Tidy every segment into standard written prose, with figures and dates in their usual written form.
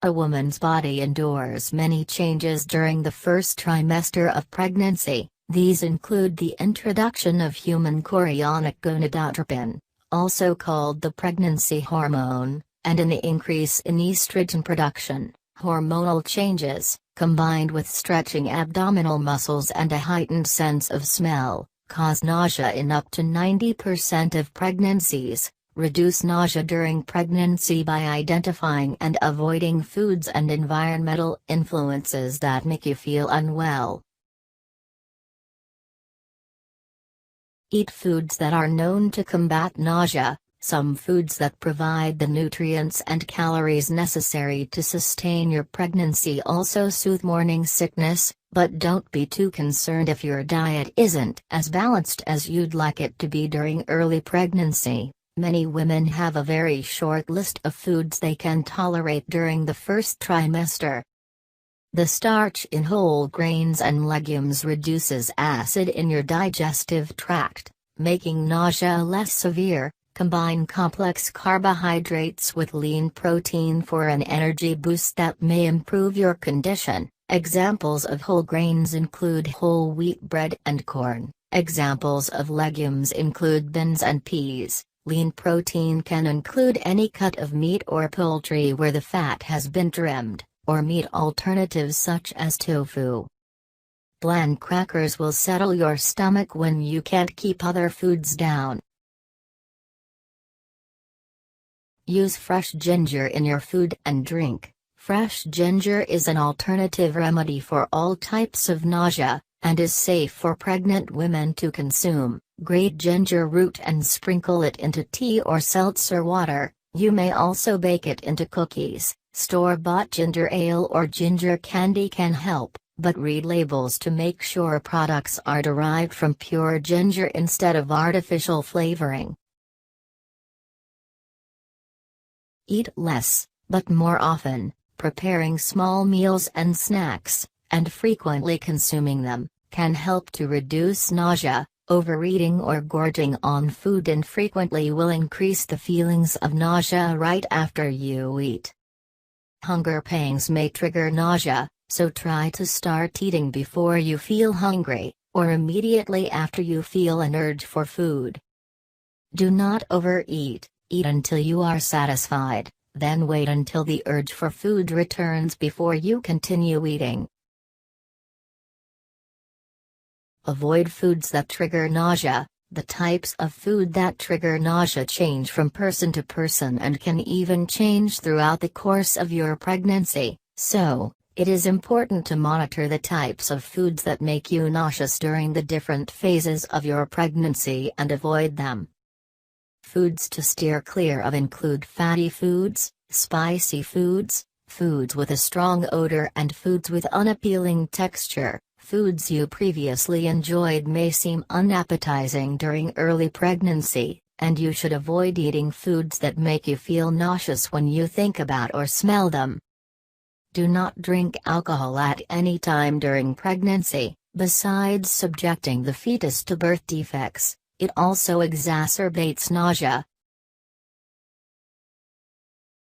A woman's body endures many changes during the first trimester of pregnancy. These include the introduction of human chorionic gonadotropin, also called the pregnancy hormone, and an increase in estrogen production. Hormonal changes, combined with stretching abdominal muscles and a heightened sense of smell, cause nausea in up to 90% of pregnancies. Reduce nausea during pregnancy by identifying and avoiding foods and environmental influences that make you feel unwell. Eat foods that are known to combat nausea. Some foods that provide the nutrients and calories necessary to sustain your pregnancy also soothe morning sickness, but don't be too concerned if your diet isn't as balanced as you'd like it to be during early pregnancy. Many women have a very short list of foods they can tolerate during the first trimester. The starch in whole grains and legumes reduces acid in your digestive tract, making nausea less severe. Combine complex carbohydrates with lean protein for an energy boost that may improve your condition. Examples of whole grains include whole wheat bread and corn. Examples of legumes include beans and peas. Lean protein can include any cut of meat or poultry where the fat has been trimmed, or meat alternatives such as tofu. Bland crackers will settle your stomach when you can't keep other foods down. Use fresh ginger in your food and drink. Fresh ginger is an alternative remedy for all types of nausea, and is safe for pregnant women to consume. Grate ginger root and sprinkle it into tea or seltzer water. You may also bake it into cookies. Store-bought ginger ale or ginger candy can help, but read labels to make sure products are derived from pure ginger instead of artificial flavoring. Eat less, but more often. Preparing small meals and snacks, and frequently consuming them, can help to reduce nausea. Overeating or gorging on food infrequently will increase the feelings of nausea right after you eat. Hunger pangs may trigger nausea, so try to start eating before you feel hungry, or immediately after you feel an urge for food. Do not overeat. Eat until you are satisfied, then wait until the urge for food returns before you continue eating. Avoid foods that trigger nausea. The types of food that trigger nausea change from person to person and can even change throughout the course of your pregnancy, so it is important to monitor the types of foods that make you nauseous during the different phases of your pregnancy and avoid them. Foods to steer clear of include fatty foods, spicy foods, foods with a strong odor and foods with unappealing texture. Foods you previously enjoyed may seem unappetizing during early pregnancy, and you should avoid eating foods that make you feel nauseous when you think about or smell them. Do not drink alcohol at any time during pregnancy. Besides subjecting the fetus to birth defects, it also exacerbates nausea.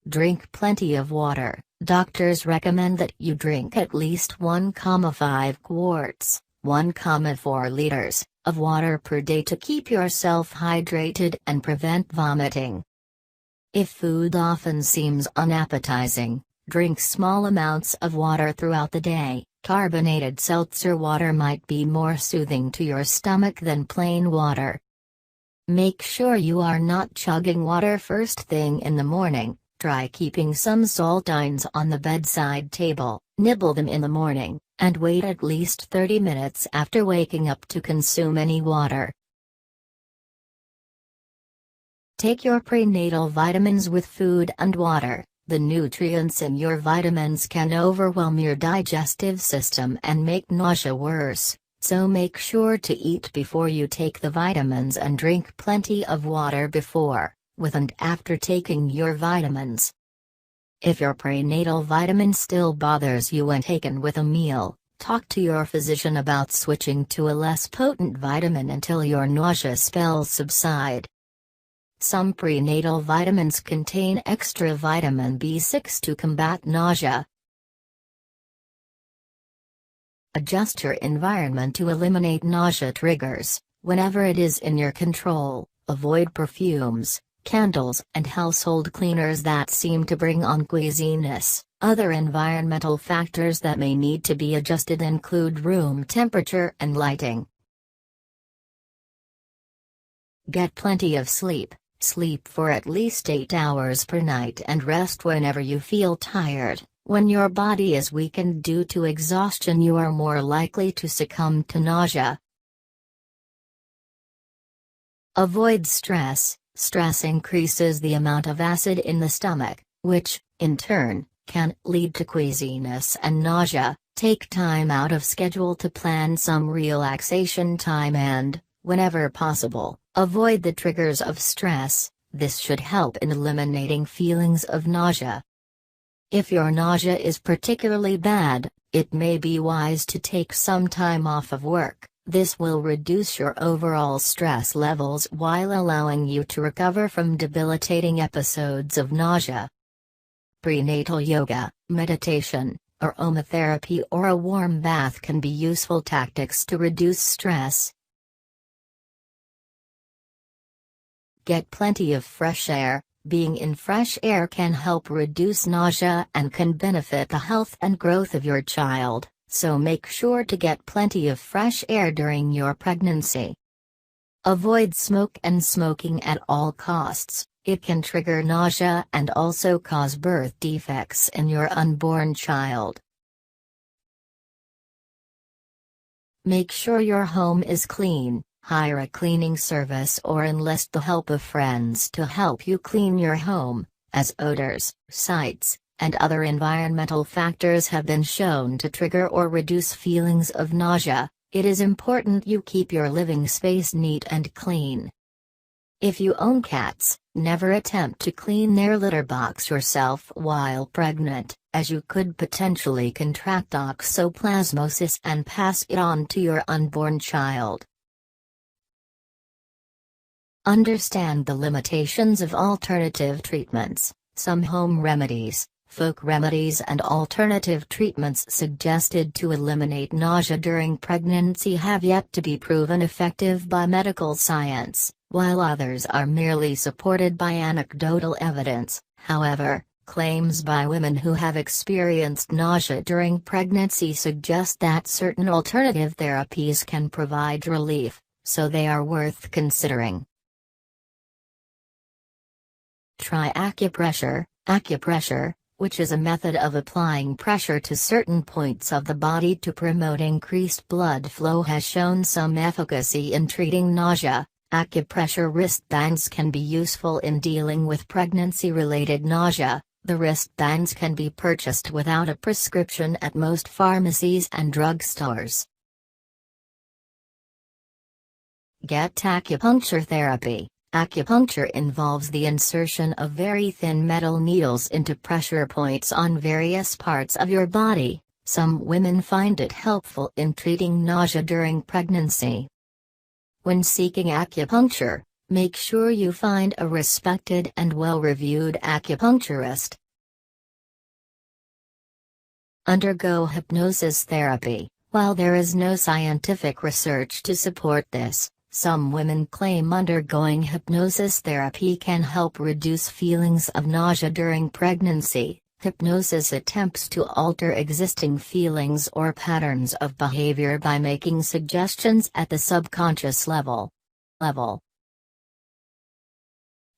Drink plenty of water. Doctors recommend that you drink at least 1,5 quarts, 1,4 liters, of water per day to keep yourself hydrated and prevent vomiting. If food often seems unappetizing, drink small amounts of water throughout the day. Carbonated seltzer water might be more soothing to your stomach than plain water. Make sure you are not chugging water first thing in the morning. Try keeping some saltines on the bedside table, nibble them in the morning, and wait at least 30 minutes after waking up to consume any water. Take your prenatal vitamins with food and water. The nutrients in your vitamins can overwhelm your digestive system and make nausea worse, so make sure to eat before you take the vitamins and drink plenty of water before, with and after taking your vitamins. If your prenatal vitamin still bothers you when taken with a meal, talk to your physician about switching to a less potent vitamin until your nausea spells subside. Some prenatal vitamins contain extra vitamin B6 to combat nausea. Adjust your environment to eliminate nausea triggers. Whenever it is in your control, avoid perfumes, candles, and household cleaners that seem to bring on queasiness. Other environmental factors that may need to be adjusted include room temperature and lighting. Get plenty of sleep. Sleep for at least 8 hours per night and rest whenever you feel tired. When your body is weakened due to exhaustion, you are more likely to succumb to nausea. Avoid stress. Stress increases the amount of acid in the stomach, which, in turn, can lead to queasiness and nausea. Take time out of schedule to plan some relaxation time and, whenever possible, avoid the triggers of stress. This should help in eliminating feelings of nausea. If your nausea is particularly bad, it may be wise to take some time off of work. This will reduce your overall stress levels while allowing you to recover from debilitating episodes of nausea. Prenatal yoga, meditation, aromatherapy, or a warm bath can be useful tactics to reduce stress. Get plenty of fresh air. Being in fresh air can help reduce nausea and can benefit the health and growth of your child, so make sure to get plenty of fresh air during your pregnancy. Avoid smoke and smoking at all costs. It can trigger nausea and also cause birth defects in your unborn child. Make sure your home is clean. Hire a cleaning service or enlist the help of friends to help you clean your home, as odors, sights, and other environmental factors have been shown to trigger or reduce feelings of nausea. It is important you keep your living space neat and clean. If you own cats, never attempt to clean their litter box yourself while pregnant, as you could potentially contract toxoplasmosis and pass it on to your unborn child. Understand the limitations of alternative treatments. Some home remedies, folk remedies, and alternative treatments suggested to eliminate nausea during pregnancy have yet to be proven effective by medical science, while others are merely supported by anecdotal evidence. However, claims by women who have experienced nausea during pregnancy suggest that certain alternative therapies can provide relief, so they are worth considering. Try acupressure. Acupressure, which is a method of applying pressure to certain points of the body to promote increased blood flow, has shown some efficacy in treating nausea. Acupressure wristbands can be useful in dealing with pregnancy-related nausea. The wristbands can be purchased without a prescription at most pharmacies and drugstores. Get acupuncture therapy. Acupuncture involves the insertion of very thin metal needles into pressure points on various parts of your body. Some women find it helpful in treating nausea during pregnancy. When seeking acupuncture, make sure you find a respected and well-reviewed acupuncturist. Undergo hypnosis therapy. While there is no scientific research to support this, some women claim undergoing hypnosis therapy can help reduce feelings of nausea during pregnancy. Hypnosis attempts to alter existing feelings or patterns of behavior by making suggestions at the subconscious level.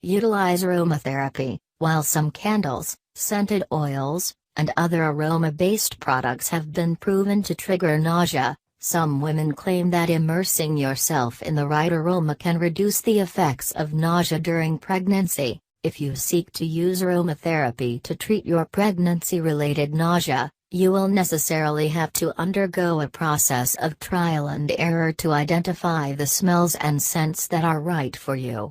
Utilize aromatherapy. While some candles, scented oils, and other aroma-based products have been proven to trigger nausea, some women claim that immersing yourself in the right aroma can reduce the effects of nausea during pregnancy. If you seek to use aromatherapy to treat your pregnancy-related nausea, you will necessarily have to undergo a process of trial and error to identify the smells and scents that are right for you.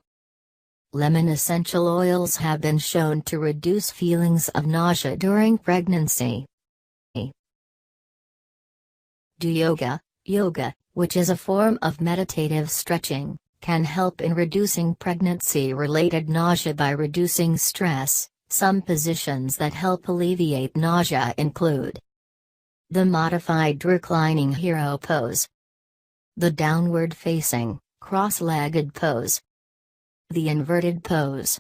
Lemon essential oils have been shown to reduce feelings of nausea during pregnancy. Do yoga. Yoga, which is a form of meditative stretching, can help in reducing pregnancy-related nausea by reducing stress. Some positions that help alleviate nausea include the modified reclining hero pose, the downward-facing, cross-legged pose, the inverted pose,